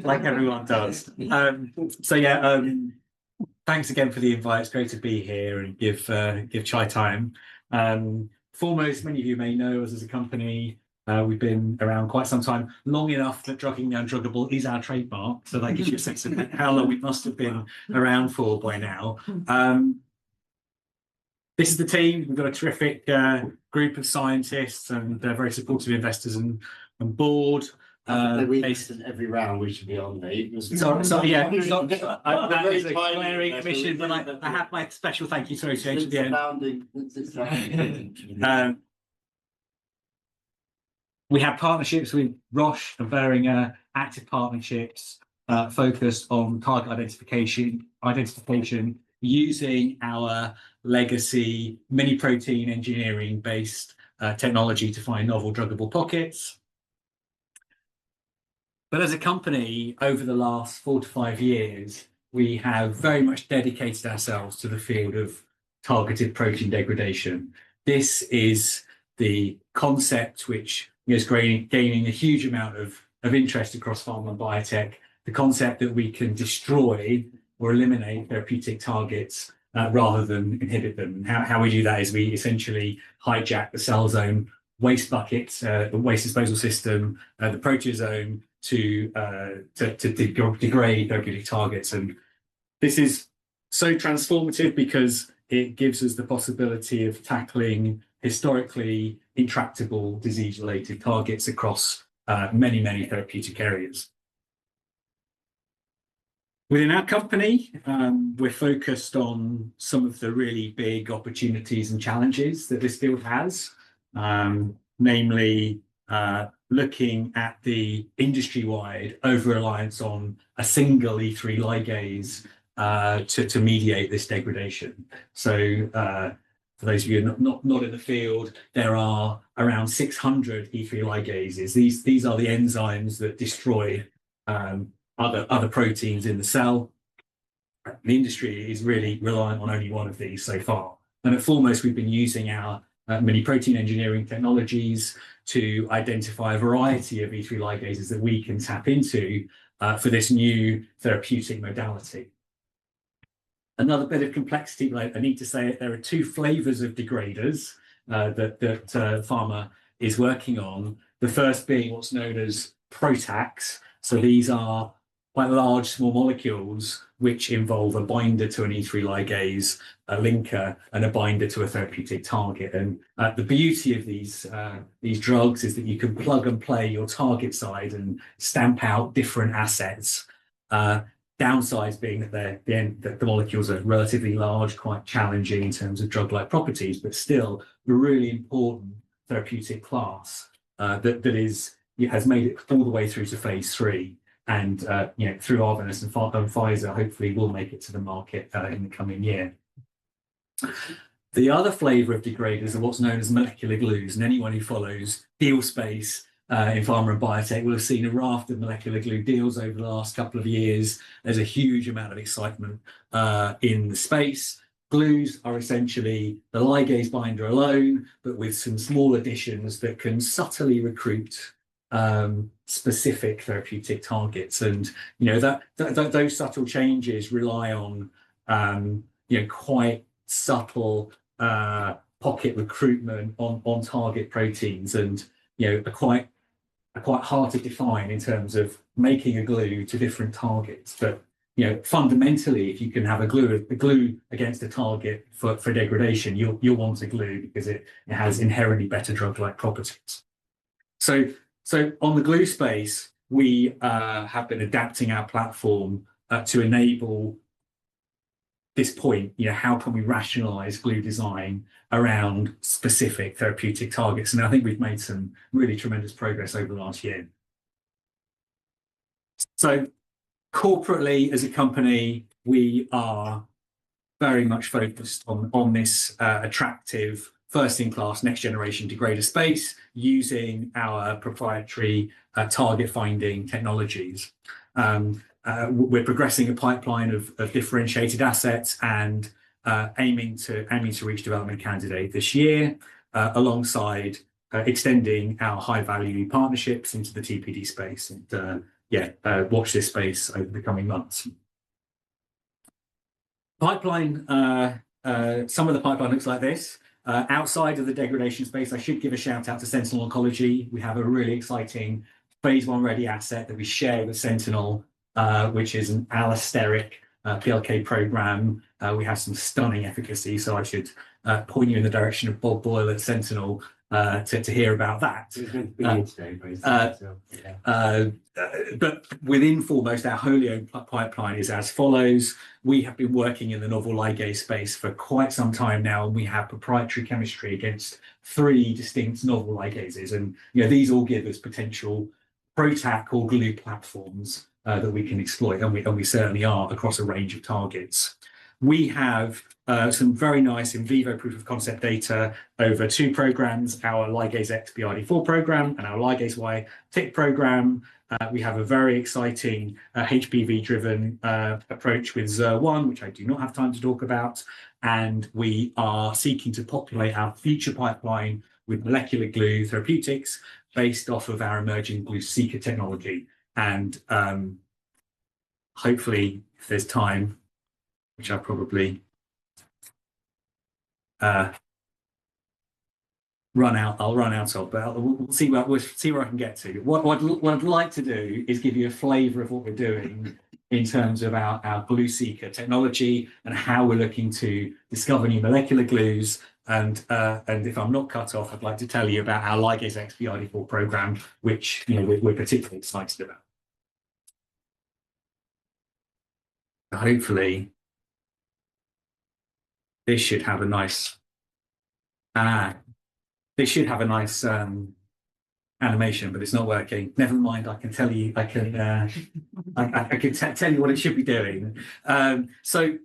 like everyone does. So yeah, thanks again for the invite. It's great to be here and give ChaiTime. PhoreMost, many of you may know us as a company. We've been around quite some time, long enough that drugging the undruggable is our trademark. So that gives you a sense of how long we must have been around for by now. This is the team. We've got a terrific group of scientists and very supportive investors and board. Every round we should be on, mate. So yeah, that is a glaring commission, but I have my special thank you to the end. We have partnerships with Roche and varying active partnerships focused on target identification using our legacy mini-protein engineering-based technology to find novel druggable pockets. But as a company, over the last 4 to 5 years, we have very much dedicated ourselves to the field of targeted protein degradation. This is the concept which is gaining a huge amount of interest across pharma and biotech, the concept that we can destroy or eliminate therapeutic targets rather than inhibit them. And how we do that is we essentially hijack the cell's own waste buckets, the waste disposal system, the proteasome to degrade therapeutic targets. And this is so transformative because it gives us the possibility of tackling historically intractable disease-related targets across many therapeutic areas. Within our company, we're focused on some of the really big opportunities and challenges that this field has, namely looking at the industry-wide over-reliance on a single E3 ligase to mediate this degradation. So for those of you not in the field, there are around 600 E3 ligases. These are the enzymes that destroy other proteins in the cell. The industry is really reliant on only one of these so far. And at PhoreMost, we've been using our mini protein engineering technologies to identify a variety of E3 ligases that we can tap into for this new therapeutic modality. Another bit of complexity, but I need to say there are 2 flavors of degraders that pharma is working on. The first being what's known as PROTACs. So these are quite large small molecules which involve a binder to an E3 ligase, a linker, and a binder to a therapeutic target. And the beauty of these drugs is that you can plug and play your target side and stamp out different assets. Downsides being that the molecules are relatively large, quite challenging in terms of drug-like properties, but still a really important therapeutic class that has made it all the way through to phase 3. And through Arvinas and Pfizer, hopefully will make it to the market in the coming year. The other flavour of degraders are what's known as molecular glues, and anyone who follows deal space in pharma and biotech will have seen a raft of molecular glue deals over the last couple of years. There's a huge amount of excitement in the space. Glues are essentially the ligase binder alone, but with some small additions that can subtly recruit specific therapeutic targets. And those subtle changes rely on quite subtle pocket recruitment on target proteins, and are quite hard to define in terms of making a glue to different targets. But fundamentally, if you can have a glue against a target for degradation, you'll want a glue because it has inherently better drug-like properties. So on the glue space, we have been adapting our platform to enable this point. How can we rationalize glue design around specific therapeutic targets? And I think we've made some really tremendous progress over the last year. So corporately, as a company, we are very much focused on this attractive first-in-class next-generation degrader space using our proprietary target finding technologies. We're progressing a pipeline of differentiated assets and aiming to reach development candidate this year, alongside extending our high-value partnerships into the TPD space. And watch this space over the coming months. Pipeline, some of the pipeline looks like this. Outside of the degradation space, I should give a shout out to Sentinel Oncology. We have a really exciting phase 1 ready asset that we share with Sentinel, which is an allosteric PLK program. We have some stunning efficacy, so I should point you in the direction of Bob Boyle at Sentinel to hear about that. But within PhoreMost, our wholly owned pipeline is as follows. We have been working in the novel ligase space for quite some time now, and we have proprietary chemistry against 3 distinct novel ligases. And these all give us potential PROTAC or glue platforms that we can exploit, and we certainly are across a range of targets. We have some very nice in vivo proof of concept data over 2 programs, our ligase X BRD4 program and our ligase Y TIC program. We have a very exciting HPV-driven approach with ZER1, which I do not have time to talk about. And we are seeking to populate our future pipeline with molecular glue therapeutics based off of our emerging glue seeker technology. And hopefully, if there's time, which I probably I'll run out of, but we'll see where I can get to. What I'd like to do is give you a flavour of what we're doing in terms of our glue seeker technology and how we're looking to discover new molecular glues. And if I'm not cut off, I'd like to tell you about our ligase X BRD4 program, which we're particularly excited about. Hopefully, this should have a nice animation, but it's not working. Never mind. I can tell you. I can tell you what it should be doing. So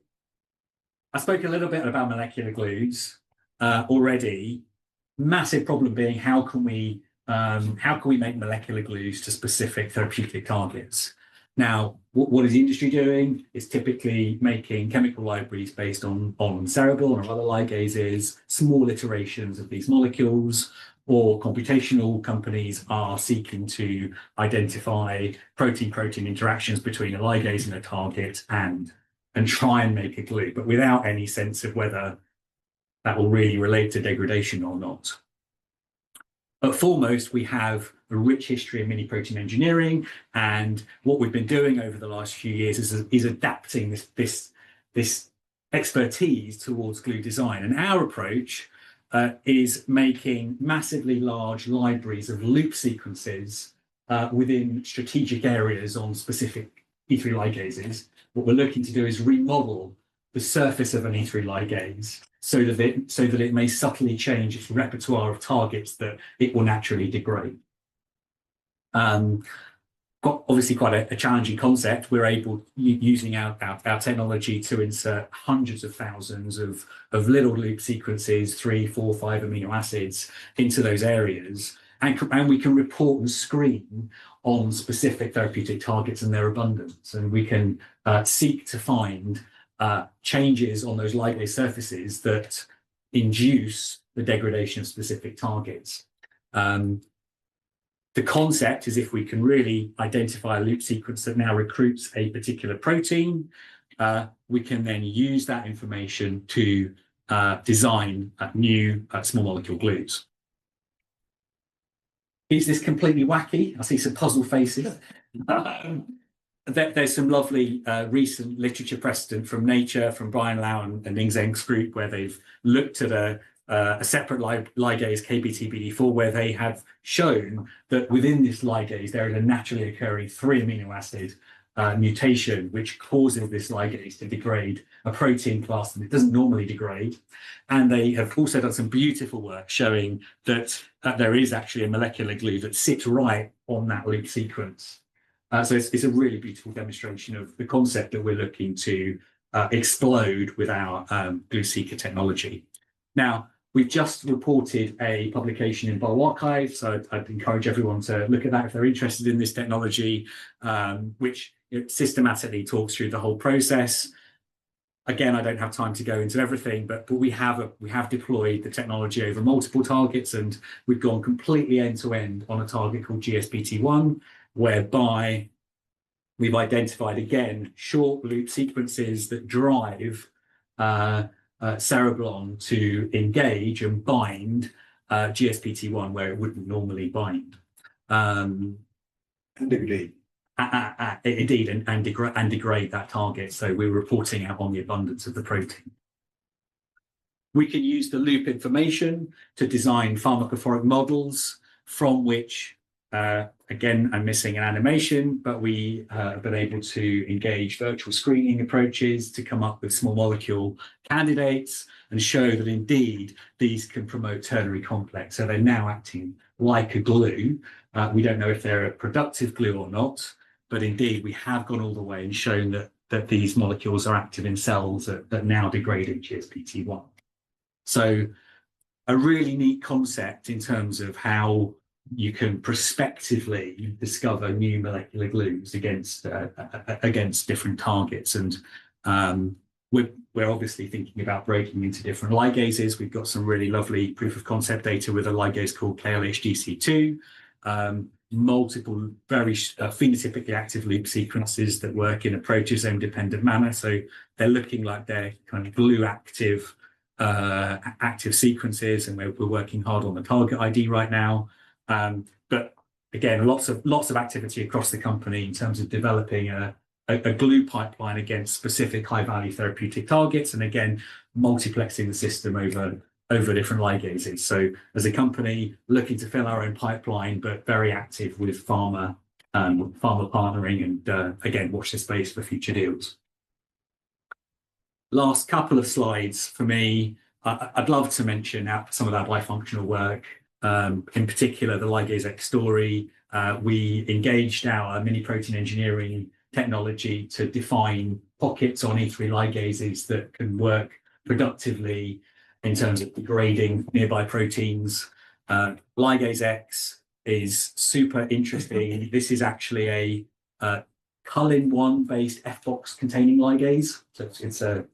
I spoke a little bit about molecular glues already. Massive problem being how can we make molecular glues to specific therapeutic targets? Now, what is the industry doing? It's typically making chemical libraries based on cereble or other ligases, small iterations of these molecules, or computational companies are seeking to identify protein-protein interactions between a ligase and a target and try and make a glue, but without any sense of whether that will really relate to degradation or not. At PhoreMost, we have a rich history of mini-protein engineering, and what we've been doing over the last few years is adapting this expertise towards glue design. And our approach is making massively large libraries of loop sequences within strategic areas on specific E3 ligases. What we're looking to do is remodel the surface of an E3 ligase so that it may subtly change its repertoire of targets that it will naturally degrade. Obviously quite a challenging concept. We're able, using our technology, to insert hundreds of thousands of little loop sequences, 3, 4, 5 amino acids into those areas. And we can report and screen on specific therapeutic targets and their abundance. And we can seek to find changes on those ligase surfaces that induce the degradation of specific targets. The concept is if we can really identify a loop sequence that now recruits a particular protein, we can then use that information to design new small molecule glues. Is this completely wacky? I see some puzzle faces. There's some lovely recent literature precedent from Nature, from Brian Lau and Ning Zheng's group, where they've looked at a separate ligase, KBTBD4, where they have shown that within this ligase there is a naturally occurring 3 amino acid mutation, which causes this ligase to degrade a protein class that it doesn't normally degrade. And they have also done some beautiful work showing that there is actually a molecular glue that sits right on that loop sequence. So it's a really beautiful demonstration of the concept that we're looking to explode with our glue seeker technology. Now, we've just reported a publication in bioRxiv, so I'd encourage everyone to look at that if they're interested in this technology, which systematically talks through the whole process. Again, I don't have time to go into everything, but we have deployed the technology over multiple targets, and we've gone completely end to end on a target called GSPT1, whereby we've identified, again, short loop sequences that drive cereblon to engage and bind GSPT1 where it wouldn't normally bind. Indeed, and degrade that target. So we're reporting out on the abundance of the protein. We can use the loop information to design pharmacophoric models from which, again, I'm missing an animation, but we have been able to engage virtual screening approaches to come up with small molecule candidates and show that indeed these can promote ternary complex. So they're now acting like a glue. We don't know if they're a productive glue or not, but indeed we have gone all the way and shown that these molecules are active in cells that now degrading GSPT1. So a really neat concept in terms of how you can prospectively discover new molecular glues against different targets. And we're obviously thinking about breaking into different ligases. We've got some really lovely proof of concept data with a ligase called KLHDC2, multiple very phenotypically active loop sequences that work in a proteasome dependent manner. So they're looking like they're kind of glue active sequences, and we're working hard on the target ID right now. But again, lots of activity across the company in terms of developing a glue pipeline against specific high-value therapeutic targets, and again, multiplexing the system over different ligases. So as a company looking to fill our own pipeline, but very active with pharma partnering, and again, watch this space for future deals. Last couple of slides for me. I'd love to mention some of our bifunctional work, in particular the ligase X story. We engaged our mini protein engineering technology to define pockets on E3 ligases that can work productively in terms of degrading nearby proteins. Ligase X is super interesting. This is actually a Culin-1 based F-box containing ligase. So it's a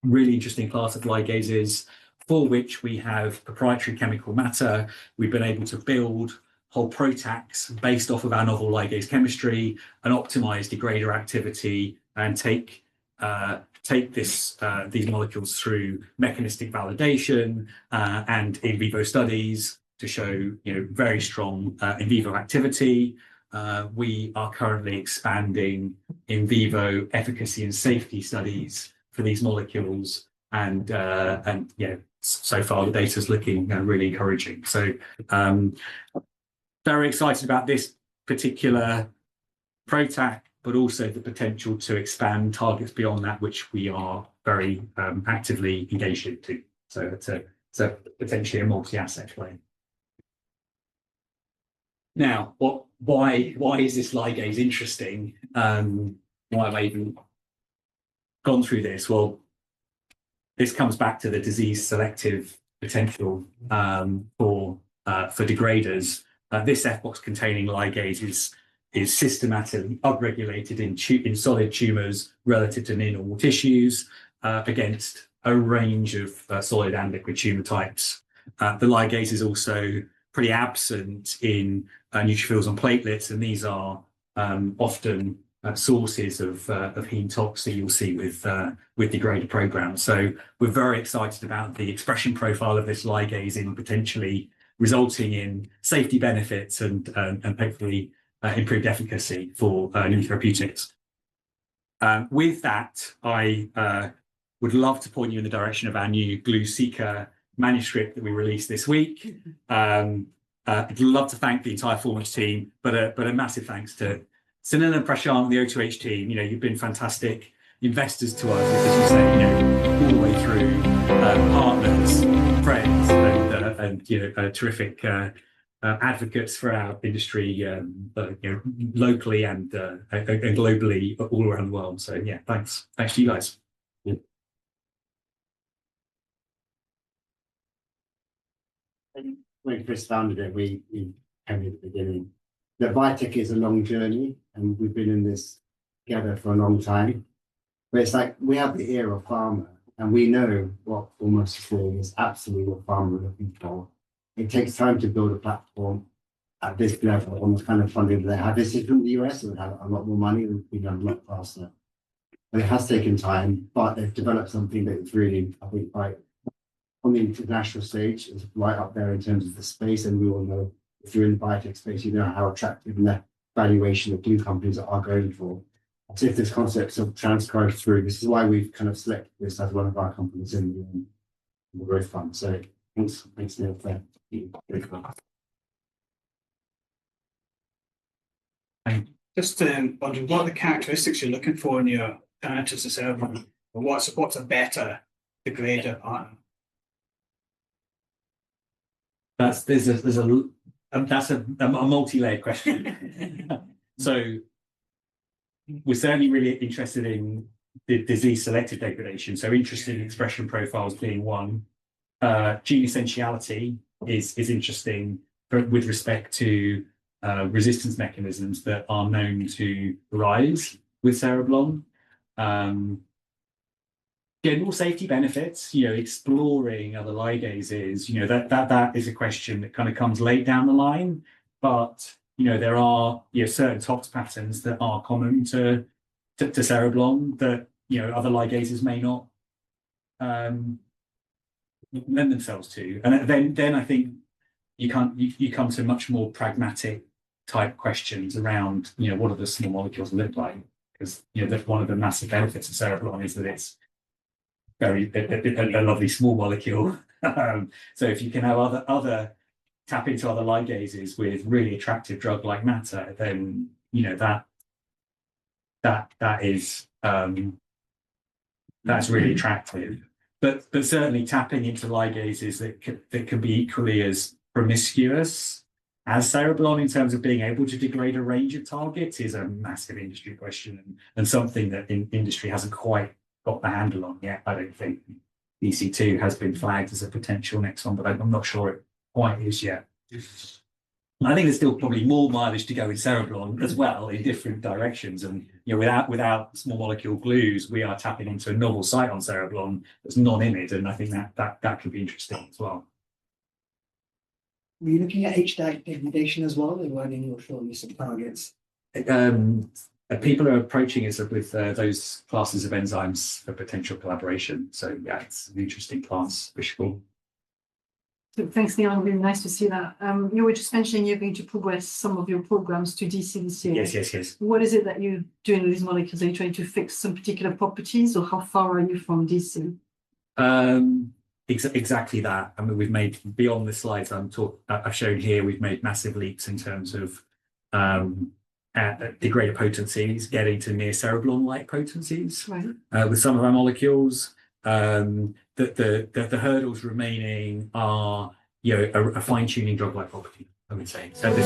really interesting class of ligases for which we have proprietary chemical matter. We've been able to build whole PROTACs based off of our novel ligase chemistry and optimize degrader activity and take these molecules through mechanistic validation and in vivo studies to show very strong in vivo activity. We are currently expanding in vivo efficacy and safety studies for these molecules, and so far the data is looking really encouraging. So very excited about this particular PROTAC, but also the potential to expand targets beyond that, which we are very actively engaged into. So it's a potentially a multi-asset play. Now, why is this ligase interesting? Why have I even gone through this? Well, this comes back to the disease selective potential for degraders. This F-box containing ligase is systematically upregulated in solid tumors relative to near normal tissues against a range of solid and liquid tumor types. The ligase is also pretty absent in neutrophils and platelets, and these are often sources of heme tox that you'll see with degrader programs. So we're very excited about the expression profile of this ligase in potentially resulting in safety benefits and hopefully improved efficacy for new therapeutics. With that, I would love to point you in the direction of our new Glue Seeker manuscript that we released this week. I'd love to thank the entire PhoreMost team, but a massive thanks to Sunil and Prashant, the O2H team. You've been fantastic investors to us, as you say, all the way through, partners, friends, and terrific advocates for our industry, locally and globally, all around the world. So yeah, thanks to you guys. Yeah. When Chris founded it, we came at the beginning. The biotech is a long journey, and we've been in this together for a long time. But it's like we have the ear of pharma, and we know what PhoreMost is doing is absolutely what pharma are looking for. It takes time to build a platform, at this level on the kind of funding they have. This is from the US, and have a lot more money and been done a lot faster. But it has taken time, but they've developed something that is really, I think, quite on the international stage, is right up there in terms of the space. And we all know, if you're in the biotech space, you know how attractive and the valuation that new companies are going for. So if this concept of transcribed through, this is why we've kind of selected this as one of our companies in the growth fund. So thanks Neil for that. Just wondering what are the characteristics you're looking for in your alternatives to cereblon, or what's a better degrader partner? That's a multi-layered question. So we're certainly really interested in the disease selective degradation. So interesting expression profiles being one. Gene essentiality is interesting with respect to resistance mechanisms that are known to rise with cereblon. General safety benefits, exploring other ligases, that is a question that kind of comes late down the line. But there are certain tox patterns that are common to cereblon that other ligases may not lend themselves to. And then I think you come to much more pragmatic type questions around what do the small molecules look like, because one of the massive benefits of cereblon is that it's a lovely small molecule. So if you can have other tap into other ligases with really attractive drug-like matter, then that is that's really attractive. But certainly tapping into ligases that can be equally as promiscuous as cereblon in terms of being able to degrade a range of targets is a massive industry question, and something that industry hasn't quite got the handle on yet. I don't think EC2 has been flagged as a potential next one, but I'm not sure it quite is yet. I think there's still probably more mileage to go in cereblon as well in different directions. And without small molecule glues, we are tapping into a novel site on cereblon that's non-IMID, and I think that could be interesting as well. Were you looking at HDAC degradation as well, or were any your short list of targets? People are approaching us with those classes of enzymes for potential collaboration. So yeah, it's an interesting class for sure. So thanks, Neil. Really nice to see that. You were just mentioning you're going to progress some of your programs to DC this year. Yes. What is it that you're doing with these molecules? Are you trying to fix some particular properties, or how far are you from DC? Exactly that. I mean, we've made, beyond the slides I've shown here, we've made massive leaps in terms of degrader potencies, getting to near cereblon-like potencies with some of our molecules. The hurdles remaining are a fine-tuning drug-like property, I would say. So this